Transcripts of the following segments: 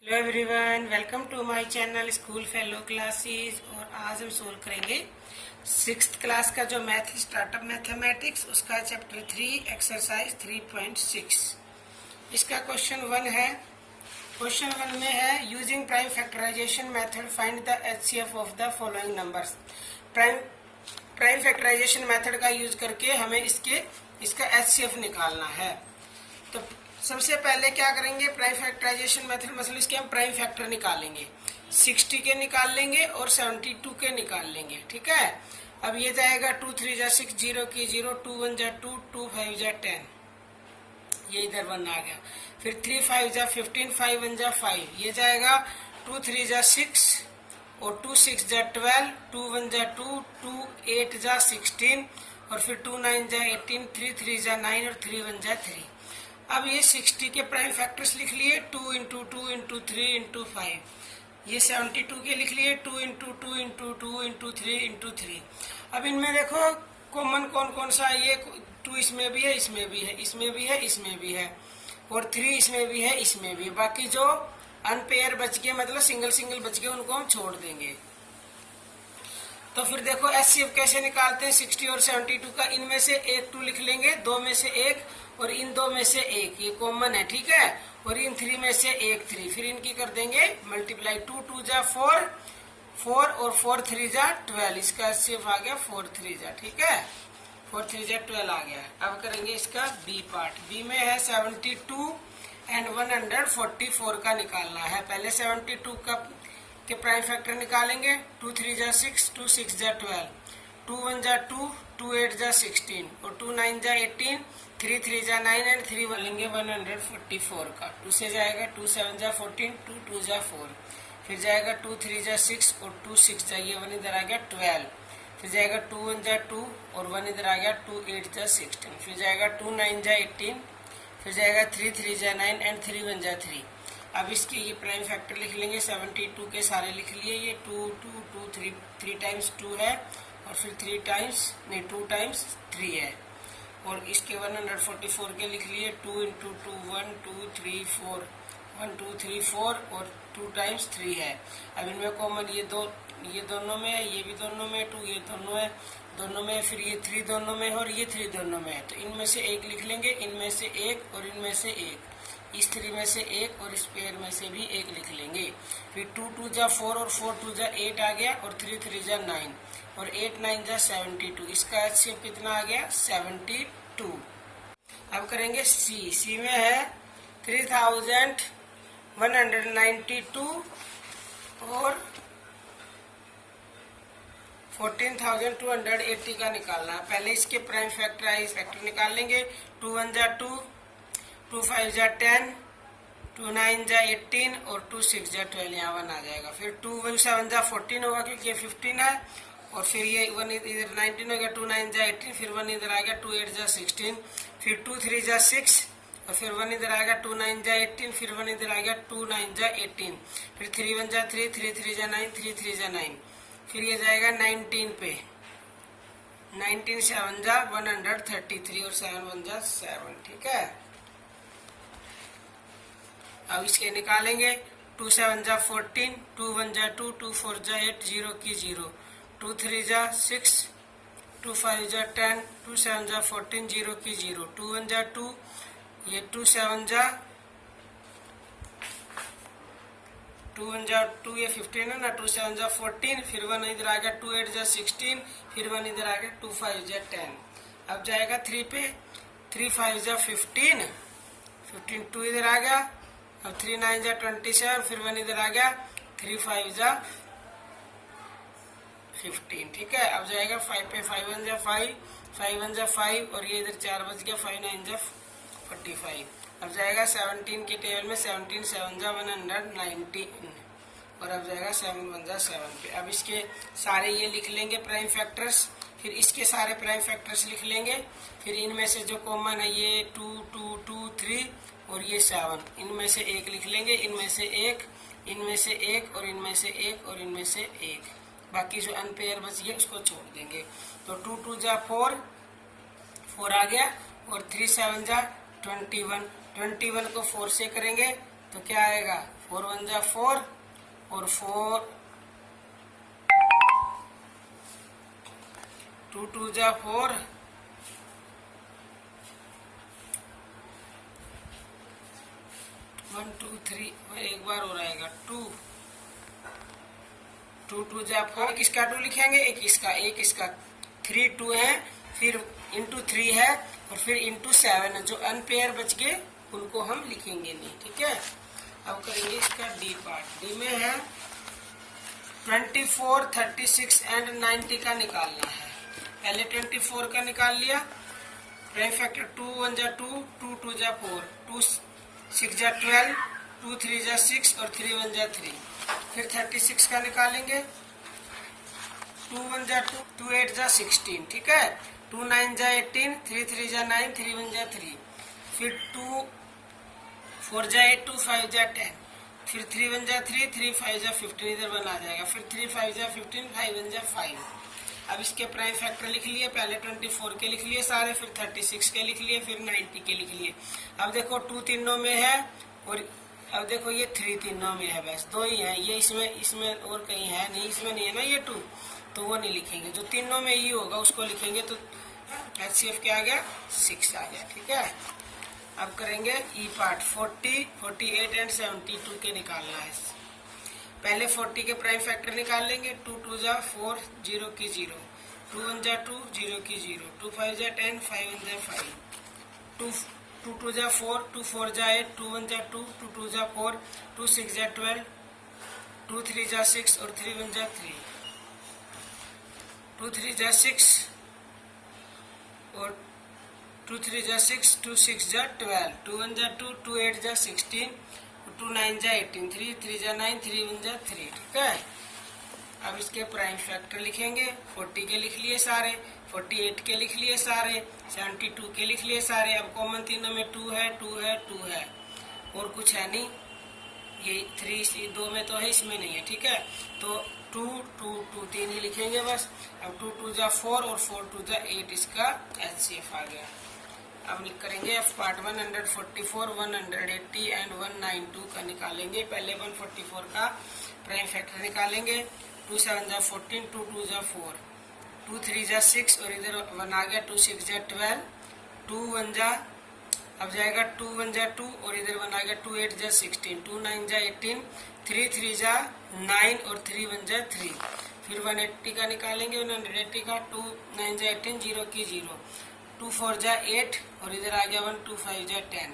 Hello everyone, welcome to my channel school fellow classes. और आज हम सोल्व करेंगे 6th क्लास का जो मैथ है, स्टार्टअप मैथमेटिक्स, उसका चैप्टर 3 एक्सरसाइज 3.6। इसका क्वेश्चन 1 है। क्वेश्चन 1 में है using prime factorisation method find the HCF of the following numbers. Prime factorisation method का यूज करके हमें इसका एचसीएफ निकालना है। तो सबसे पहले क्या करेंगे, प्राइम फैक्टराइजेशन मेथड मतलब इसके हम प्राइम फैक्टर निकालेंगे। 60 के निकाल लेंगे और 72 के निकाल लेंगे। ठीक है, अब ये जाएगा 2 3 जा 6, 0 की 0, 2 1 जा 2, 2 5 जा 10, ये इधर 1 आ गया। फिर 3 5 जा 15, 5 1 जा 5, ये जाएगा 2 3 जा 6 और 2 6 जा 12, 2 1 जा 2, 2 8 जा 16 और फिर 2 9 जा 18, 3 3 जा 9 और 3 1 जा 3। अब ये 60 के प्राइम फैक्टर्स लिख लिए, 2 इंटू 2 इंटू 3 इंटू 5। ये 72 के लिख लिए, 2 इंटू 2 इंटू 2 इंटू 3 इंटू 3। अब इनमें देखो कॉमन कौन कौन सा, ये 2 इसमें भी है, इसमें भी है, इसमें भी है, इसमें भी है, और 3 इसमें भी है, इसमें भी है। बाकी जो अनपेयर बच गए, मतलब सिंगल सिंगल बच गए, उनको हम छोड़ देंगे। तो फिर देखो एचसीएफ कैसे निकालते हैं 60 और 72 का। इनमें से एक 2 लिख लेंगे, 2 में से एक और इन 2 में से एक, ये कॉमन है। ठीक है, और इन 3 में से एक 3, फिर इनकी कर देंगे मल्टीप्लाई। 2 2 जा 4 4 और 4 3 जा 12, इसका एचसीएफ आ गया 4 3 जा। ठीक है, 4 3 जा 12 आ गया। अब करेंगे इसका बी पार्ट। बी में है 72 एंड 144 का निकालना है। पहले 72 का के प्राइम फैक्टर निकालेंगे। 2 3 जा 6, 2 6 जा 12, 2 1 जा 2, 2 8 जा 16 और 2 9 जा 18, 3 3 जा 9 एंड 3 लेंगे 144 का। 2 से जाएगा 2 7 जा 14, 2 2 जा 4, फिर जाएगा 2 3 जा 6 और 2 6 जा, ये 1 इधर आ गया 12, फिर जाएगा 2 1 जा 2 और 1 इधर आ गया 2 8 जा 16, फिर जाएगा 2 9 जा 18, फिर जाएगा 3 3 जा 9 एंड 3 1 जा 3। अब इसके ये प्राइम फैक्टर लिख लेंगे। 72 के सारे लिख लिए, ये 2 2 2 3 टाइम्स 2 है और फिर 3 टाइम्स नहीं 2 टाइम्स 3 है। और इसके 144 के लिख लिए, 2 इंटू 2 1 2 3 4, 1 2 3 4 और 2 टाइम्स 3 है। अब इनमें कॉमन ये दोनों में है, ये भी दोनों में, 2 ये दोनों है, दोनों में, फिर ये 3 दोनों में है और ये 3 दोनों में है। तो इनमें से एक लिख लेंगे, इनमें से एक और इनमें से एक, इस 3 में से एक और इस पेयर में से भी एक लिख लेंगे। फिर 2 2 जा 4 और 4 2 जा 8 आ गया और 3 3 जा 9 और 8 9 जा 72। इसका एचसीएफ कितना आ गया 72। अब करेंगे सी। सी में है 3192 और 14,280 का निकालना है। पहले इसके प्राइम फैक्टर निकाल लेंगे। 2 1 जा 2, 2 5 जा 10, 2 9 जा 18 और 2 6 जा 12, यहाँ 1 आ जाएगा। फिर 2 1 7 जा 14 होगा क्योंकि ये 15 है, और फिर ये 1 इधर 19 हो गया, 2 9 जा 18, फिर 1 इधर आ गया 2 8 जा 16, फिर 2 3 जा 6 और फिर 1 इधर आ गया 2 9 जा 18, फिर 1 इधर आ गया 2 9 जा 18, फिर 3 1 जा 3, 3 3 जा 9, 3 3 जा 9, फिर ये जाएगा 19 पे, 19 7 जा 133 और 7 1 जा 7। ठीक है, अब इसके निकालेंगे। 2 7 जा 14, 2 1 जा 2, 2 4 जा 8, 0 की 0, 2 3 जा 6, 2 5 जा 10, 2 7 जा 14, 0 की 0, 2 1 जा 2, ये 2 7 जा 2 1 जा 2, ये 15 है ना, 2 7 जा 14, फिर 1 इधर आ गया 2 8 जा 16, फिर 1 इधर आ गया 2 5 जा 10। अब जाएगा 3 पे, 3 5 जा 15, 2 इधर आ गया, अब 3 9 जा 27, फिर 1 इधर आ गया 3 5 जा 15। ठीक है, अब जाएगा 5 पे, 5 1 जा 5, 5 1 जा 5 और ये इधर 4 बच गया, 5 9 जा 45। अब जाएगा 17 के टेबल में 17 7 जा 119 और अब जाएगा 7 1 जा 7 पे। अब इसके सारे ये लिख लेंगे प्राइम फैक्टर्स, फिर इसके सारे प्राइम फैक्टर्स लिख लेंगे। फिर इनमें से जो कॉमन है ये 2 2 2 3 और ये 7, इनमें से एक लिख लेंगे, इनमें से एक, इनमें से एक और इनमें से एक और इनमें से एक। बाकी जो अनपेयर बच गया उसको छोड़ देंगे। तो 2 2 जा 4 आ गया और 3 7 जा 21 को 4 से करेंगे तो क्या आएगा 4 1 जा 4 और 4 2 2 जा 4 1 2 3 एक बार हो रहेगा 2 2 2 जा 4 एक इसका 2 लिखेंगे, एक इसका 3 2 है, फिर इंटू 3 है और फिर इंटू 7 है। जो अनपेयर बच गए उनको हम लिखेंगे नहीं, ठीक है। अब करेंगे इसका डी पार्ट। डी में है 24 36 एंड 90 का निकालना है। पहले 24 का निकाल लिया, प्राइम फैक्टर 2 1 जा 2 2 2 जा 4 2 6 जा 12 2 3 जा 6 और 3 1 जा 3। फिर 36 का निकालेंगे, 2 1 जा 2 2 8 जा 16, ठीक है। 2 9 जा 18 3 3 जा 9 3 1 जा 3। फिर 2 4 जा 8 2 5 जा 10। फिर 3 1 जा 3 3 5 जा 15 इधर बना जाएगा। फिर 3 5 जा 15 5 1 जा 5। अब इसके प्राइम फैक्टर लिख लिए, पहले 24 के लिख लिए सारे, फिर 36 के लिख लिए, फिर 90 के लिख लिए। अब देखो 2 तीनों में है और अब देखो ये 3 तीनों में है, बस 2 ही है। ये इसमें और कहीं है नहीं, इसमें नहीं है ना ये 2, तो वो नहीं लिखेंगे। जो तीनों में ये होगा उसको लिखेंगे, तो HCF क्या आ गया 6 आ गया, ठीक है। अब करेंगे ई पार्ट। 40 48 एंड 72 के निकालना है। पहले 40 के प्राइम फैक्टर निकाल लेंगे। 2 2 जा 4 0 की 0 2 1 जा 2 0 की 0 2 5 जा 10 5 1 जा 5 2 2 जा 4 2 4 जा 8 2 1 जा 2 2 2 जा 4 2 6 जा 12 2 3 जा 6 और 3 1 जा 3 2 3 जा 6 और 2 3 जा 6 2 6 जा 12 2 1 जा 2 2 8 जा 16 2 9 जा 18 3 3 जा 9 3 1 जा 3, ठीक है। अब इसके प्राइम फैक्टर लिखेंगे। 40 के लिख लिए सारे, 48 के लिख लिए सारे, 72 के लिख लिए सारे। अब कॉमन तीनों में 2 है 2 है 2 है और कुछ है नहीं। ये 3 2 में तो है, इसमें नहीं है, ठीक है। तो 2 2 2 3 ही लिखेंगे बस। अब 2 2 जा 4 और 4 2 जा 8 इसका HCF आ गया। अब करेंगे F पार्ट। 144 180 एंड 192 का निकालेंगे। पहले 144 का प्राइम फैक्टर निकालेंगे। 2 7 जा 14 2 2 जा 4 2 3 जा 6 और इधर 1 आ गया। 2 6 जा 12 2 1 जा, अब जाएगा 2 1 जा 2 और इधर 1 आ गया। 2 8 जा 16 2 9 जा 18 3 3 जा 9 और 3 1 जा 3। फिर 180 का निकालेंगे। 180 का 2 9 जा 18 0 की 0 2 4 जा 8 और इधर आ गया 1 2 5 जा 10।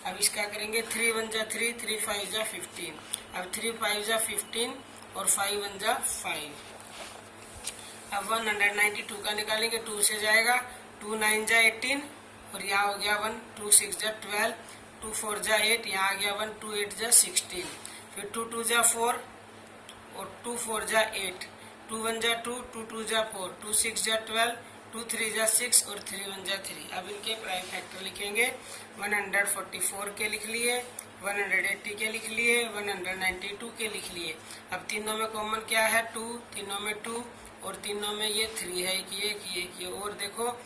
अब इसका करेंगे 3 1 जा 3 3 5 जा 15। अब 3 5 जा 15 और 5 1 जा 5। अब 192 का निकालेंगे। 2 से जाएगा 2 9 जा 18 और यहाँ हो गया 1 2 6 जा 12 2 4 जा 8, यहाँ आ गया 1 2 8 जा 16। फिर 2 2 जा 4 और 2 4 जा 8 2 1 जा 2 2 2 जा 4 2 6 जा 12 2 3 जा 6 और 3 1 जा 3। अब इनके प्राइम फैक्टर लिखेंगे। 144 के लिख लिए, 180 के लिख लिए, 192 के लिख लिए। अब तीनों में कॉमन क्या है 2, तीनों में 2 और तीनों में ये 3 है, ये और देखो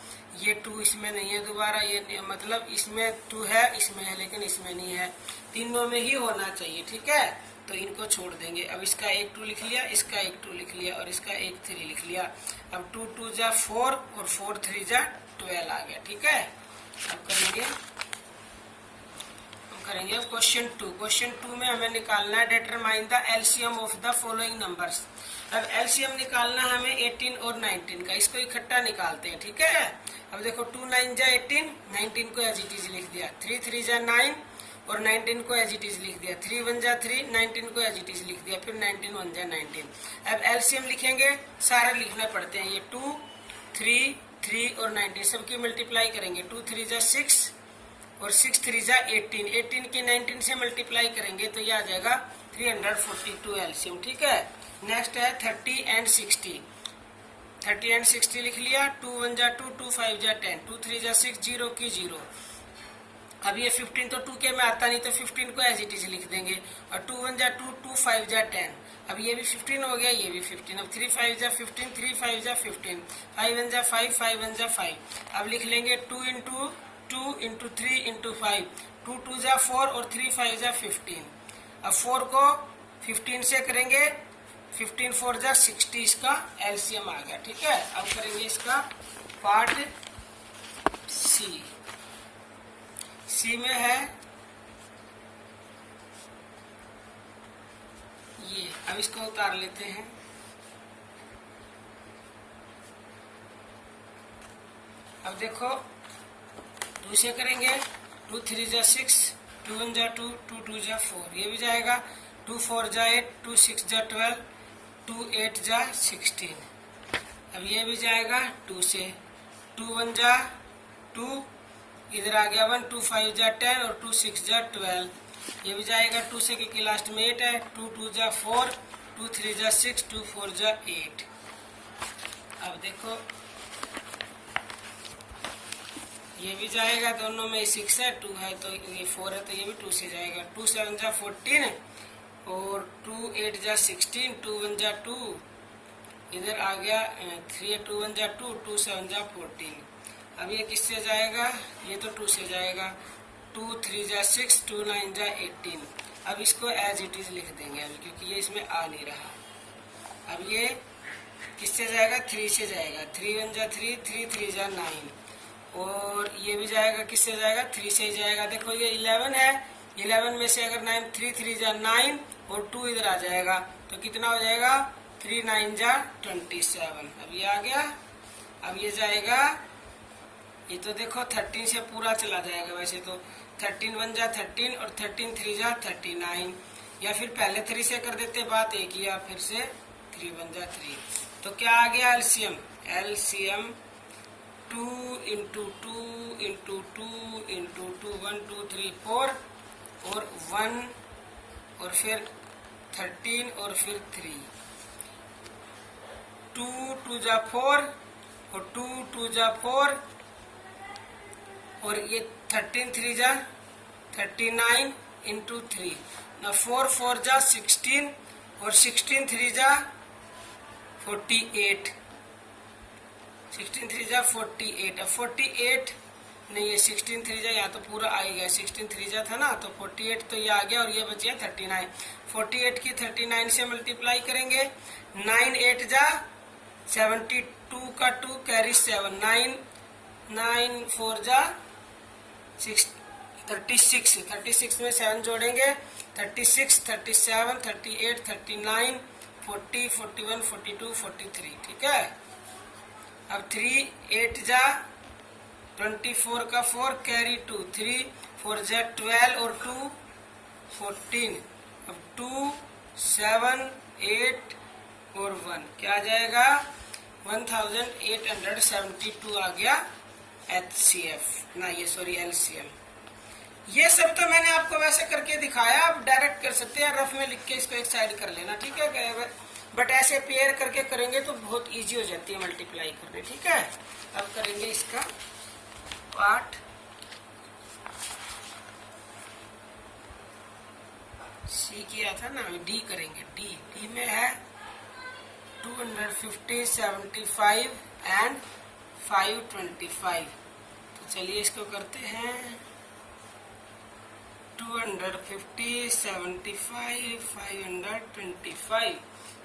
ये 2 इसमें नहीं है दोबारा, ये मतलब इसमें 2 है, इसमें है लेकिन इसमें नहीं है। तीनों में ही होना चाहिए, ठीक है। तो इनको छोड़ देंगे। अब इसका एक 2 लिख लिया, इसका एक 2 लिख लिया और इसका एक 3 लिख लिया। अब 2 2 जा 4 और 4 3 जा 12 आ गया, ठीक है। अब करेंगे क्वेश्चन 2। क्वेश्चन 2 में हमें निकालना है determine the LCM of the following numbers. अब एलसीएम निकालना है हमें 18 और 19 का, इसको इकट्ठा निकालते हैं, ठीक है। अब देखो 2 9 जा 18, 19 को एज इट इज लिख दिया। 3 3 जा 9 और 19 को एज इट इज लिख दिया। 3 1 जा 3, 19 को एज इट इज लिख दिया। फिर 19 1 जा 19। अब एलसीएम लिखेंगे, सारे लिखने पड़ते हैं। ये 2 3 3 और 19 सबकी मल्टीप्लाई करेंगे। 2 3 जा 6 और 6 3 जा 18, 18 की 19 से मल्टीप्लाई करेंगे तो ये आ जाएगा 342 एलसीएम, ठीक है। नेक्स्ट है 30 एंड 60। 30 एंड 60 लिख लिया। 2 1 जा 2 2 5 जा 10 2 3 जा 6 0 की 0। अब ये 15 तो 2 के में आता नहीं तो 15 को एज इट इज लिख देंगे। और 2 1 जा 2 2 5 जा 10। अब ये भी 15 हो गया, ये भी 15। अब 3 5 जा 15 3 5 जा 15 5 1 जा 5 5 1 जा 5। अब लिख लेंगे 2 इंटू 2 इंटू 3 इंटू 5 2 2 जा 4 और 3 5 जा 15। अब 4 को 15 से करेंगे, 15 4 जा 60, इसका एलसीएम आ गया। ठीक है, अब करेंगे इसका पार्ट सी। सी में है ये, अब इसको उतार लेते हैं। अब देखो 2 से करेंगे, 2 3 जा 6, 2 1 जा 2, 2 2 जा 4, ये भी जाएगा। 2 4 जा 8, 2 6 जा 12, 2 8 जा 16। अब ये भी जाएगा 2 से। 2 1 जा 2, इधर आ गया 1, 2 5 जा 10 और 2 6 जा 12, ये भी जाएगा 2 से, क्योंकि लास्ट में 8 है। 2 2 जा 4, 2 3 जा 6, 2 4 जा 8। अब देखो ये भी जाएगा, दोनों में 6 है, 2 है तो ये 4 है, तो ये भी 2 से जाएगा। 2 7 जा 14 और 2 8 जा 16, 2 1 जा 2, इधर आ गया 3 2 1 जा 2, 2 7 जा 14। अब ये किससे जाएगा, ये तो 2 से जाएगा। 2 3 जा 6, 2 9 जा 18। अब इसको एज इट इज लिख देंगे अभी, क्योंकि ये इसमें आ नहीं रहा। अब ये किससे जाएगा, 3 से जाएगा। 3 1 जा 3, 3 3 जा 9 और ये भी जाएगा, किससे जाएगा, 3 से ही जाएगा। देखो ये 11 है, 11 में से अगर 9 3 3 जा 9 और 2 इधर आ जाएगा तो कितना हो जाएगा, 3 9 जा 27। अब ये आ गया। अब ये जाएगा, ये तो देखो 13 से पूरा चला जाएगा। वैसे तो 13 1 जा 13 और 13 3 जा 39, या फिर पहले 3 से कर देते, बात एक ही, या फिर से 3 1 जा 3। तो क्या आ गया LCM, LCM 2 into 2 into 2 into 2, 1 2 3 4 और 1 और फिर 13 और फिर 3, 2 2 जा 4 और 2 2 जा 4 और ये 13 3 जा 39 इंटू 3 ना, 4 4 जा 16 और 16 3 जा 48, 16 3 जा 48। अब 48 नहीं, ये 16 3 जा, यहाँ तो पूरा आ ही गया, 16 3 जा था ना, तो 48 तो ये आ गया और ये बच गया 39। 48 की 39 से मल्टीप्लाई करेंगे, 9 8 जा 72 का 2 कैरी 7, 9 9 4 जा 36, 36 में 7 जोड़ेंगे, 36 37 38 39 40 41 42 43। ठीक है, अब 3 8 जा 24 का 4 कैरी 2, 3 4 जा 12 और 2 14। अब 2 7 8 और 1 क्या आ जाएगा, 1872 आ गया एचसीएफ ना, ये सॉरी एलसीएम। ये सब तो मैंने आपको वैसे करके दिखाया, आप डायरेक्ट कर सकते हैं, रफ में लिख के इसको एक साइड कर लेना। ठीक है, बट ऐसे पेयर करके करेंगे तो बहुत इजी हो जाती है मल्टीप्लाई करने। ठीक है, अब करेंगे इसका पार्ट सी किया था ना, डी करेंगे। डी में है 250 75 एंड 525। तो चलिए इसको करते हैं, 250 75 525।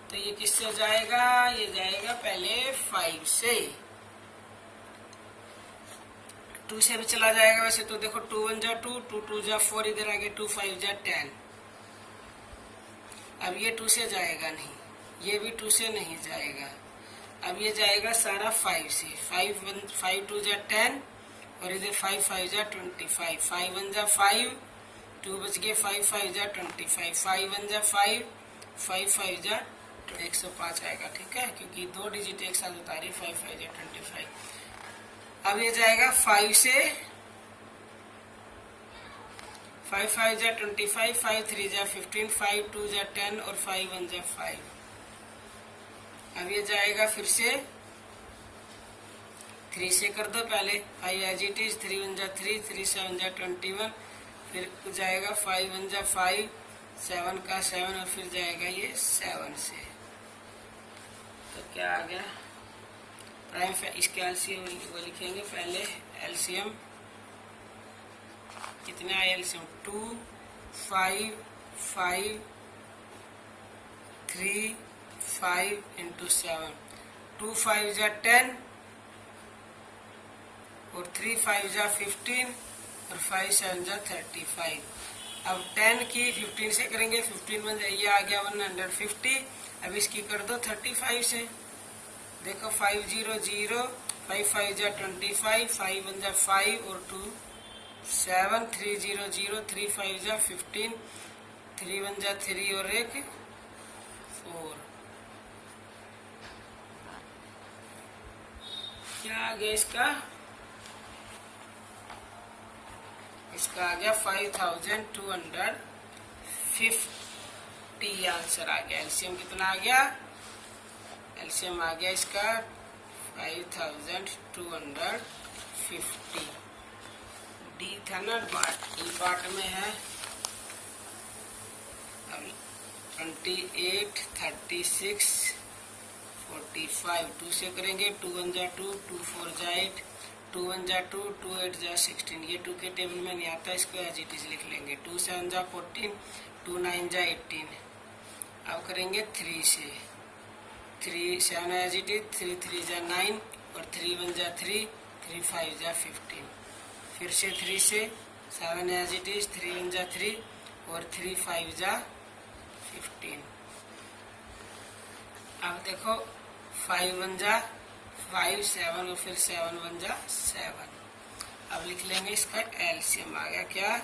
तो ये किससे जाएगा, ये जाएगा पहले 5 से, 2 से भी चला जाएगा। वैसे तो देखो 2 1 जा 2, 2 2 जा 4, इधर आगे 2 5 जा 10। अब ये 2 से जाएगा नहीं, ये भी 2 से नहीं जाएगा। अब ये जाएगा सारा 5 से, 5 2 जा 10 और इधर 5 5 जा 25, 5 1 जा 5, 2 बच गए, 5 5 जा 25, 5 1 जा 5, 5 5 जा 105 आएगा। ठीक है, क्योंकि 2 डिजिट एक साथ उतारी, 5 5 जा 25। अब ये जाएगा 5 से, 5 5 जा 25, 5 3 जा 15, 5 2 जा 10 और 5 1 जा 5। अब ये जाएगा फिर से 3 से कर दो पहले, 5 एज इट इज, 3 1 जा 3, 3 7 जा 21, फिर जाएगा 5 1 जा 5, 7 का 7 और फिर जाएगा ये 7 से। तो क्या आ गया, प्राइम इसके एलसीएम वो लिखेंगे पहले। एलसीएम कितना है, एलसीएम 2 5 5 3 5 इंटू 7, 2 5 जा 10 और 3 5 जा 15 और 5 7 जा 35। अब 10 की 15 से करेंगे, 15 बन जाए, ये आ गया 150। अब इसकी कर दो 35 से। देखो 5 0 0, 5 5 जा 25, 5 बन जा 5 और 2 7, 3 0 0, 3 5 जा 15, 3 बन जा 3 और 1 4। क्या आ गया इसका? इसका आ गया 5250 आंसर आ गया। एलसीएम कितना आ गया? एलसीएम आ गया इसका 5250। डी था ना पार्ट, ई पार्ट में है। अब 28 36 45 2 से करेंगे, 2 1 जा 2, 2 4 जा 8, 2 1 जा 2, 2 8 जा 16। ये 2 के टेबल में नहीं आता, इसको एज इट इज लिख लेंगे। 2 7 जा 14, 2 9 जा 18। अब करेंगे 3 से, 3 7 एज इट इज, 3 3 जा 9 और 3 1 जा 3, 3 5 जा 15। फिर से 3 से 7 एज इट इज, 3 1 जा 3 और 3 5 जा 15। अब देखो 5 1 जा 5 7 और फिर 7 1 जा 7। अब लिख लेंगे इसका एलसीएम आ गया क्या?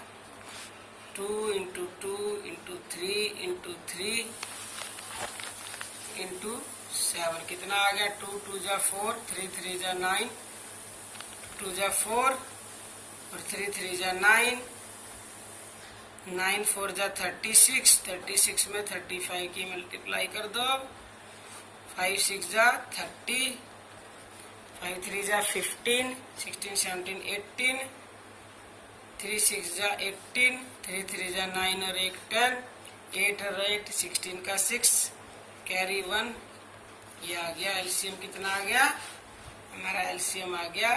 2 इंटू 2 इंटू 3 इंटू 3 इंटू 7 कितना आ गया? 2 2 जा 4, 3 3 जा 9, 2 जा 4 और 3 3 जा 9, 9 4 जा 36, 36 में 35 की मल्टीप्लाई कर दो। 5 6 जा 30, 5 3 जा 15, 16 17 18, 3 6 जा 18, 3 3 जा 9 और 1 10, 8 और 8 16 का 6 कैरी 1। ये आ गया एलसीएम कितना आ गया? हमारा एलसीएम आ गया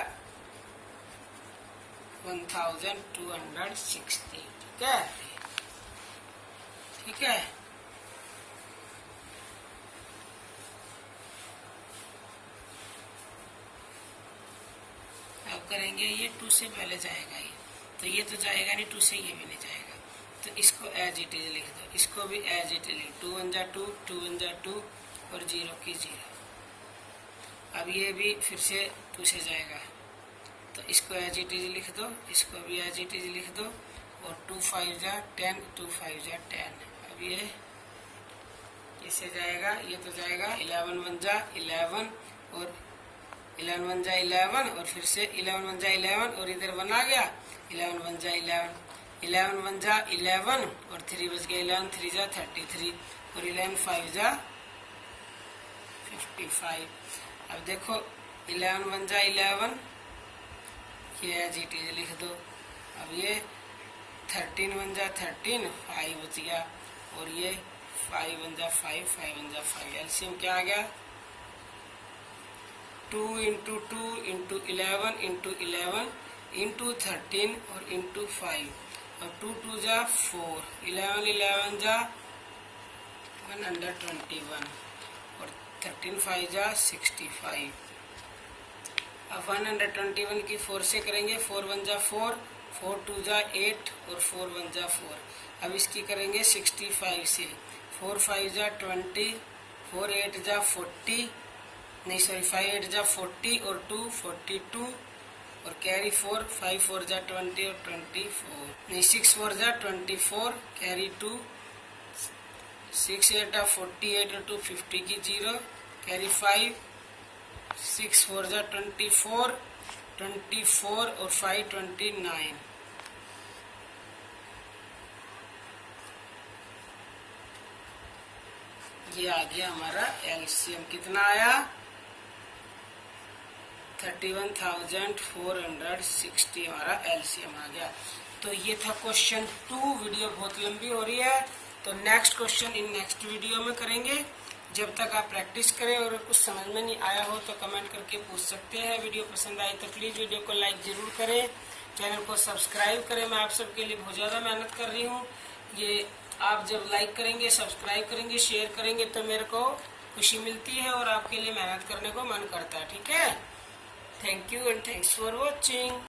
1260। ठीक है, ठीक है। अब करेंगे ये 2 से पहले जाएगा ये, तो ये तो जाएगा नहीं, 2 से ये भी नहीं जाएगा, तो इसको एज इट इज लिख दो। इसको भी एज इट इज लिख, 2 1 जा 2, 2 1 जा 2 और 0 की 0। अब ये भी फिर से 2 से जाएगा, तो इसको एज इट इज लिख दो, इसको भी एज इट इज लिख दो और 2 5 जा 10, 2 5 जा 10। अब ये इससे जाएगा, ये तो जाएगा 11 1 जा 11 और 11 1 जा 11 और फिर से 11 1 जा 11 और इधर 1 आ गया, 11 1 जा 11, 11 1 जा 11 और 3 बच गया, 11 3 जा 33 और 11 5 जा 55। अब देखो 11 1 जा 11, ये एज इट इज लिख दो। अब ये 13 1 जा 13, 5 बच गया और ये 5 1 जा 5, 5 1 जा 5। एलसीएम क्या आ गया? 2 इंटू 2 इंटू 11 इंटू 11 इंटू 13 और इंटू 5 और 2 2 जा 4, 11 11 जा 121 और 13 5 जा 65। अब 121 की 4 से करेंगे, 4 1 जा 4, 4 2 जा 8 और 4 1 जा 4। अब इसकी करेंगे 65 से, 4 5 जा 20, 4 8 जा 40, नहीं सॉरी 5 8 जा 40 और 2 42 और कैरी 4, 5 4 जा 20 और 24, नहीं 6 4 जा 24 कैरी 2, 6 8 जा 48 और 2 50 की 0 कैरी 5, 6 4 जा 24, 24 और 5 29। ये आ गया हमारा एलसीएम कितना आया? 31,460 हमारा एलसीएम आ गया। तो ये था क्वेश्चन 2। वीडियो बहुत लंबी हो रही है, तो next question in next video में करेंगे। जब तक आप प्रैक्टिस करें और कुछ समझ में नहीं आया हो तो कमेंट करके पूछ सकते हैं। वीडियो पसंद आई तो प्लीज़ वीडियो को लाइक ज़रूर करें, चैनल को सब्सक्राइब करें। मैं आप सबके लिए बहुत ज़्यादा मेहनत कर रही हूँ। ये आप जब लाइक करेंगे, सब्सक्राइब करेंगे, शेयर करेंगे तो मेरे को खुशी मिलती है और आपके लिए मेहनत करने को मन करता है। ठीक है, thank you and thanks for watching.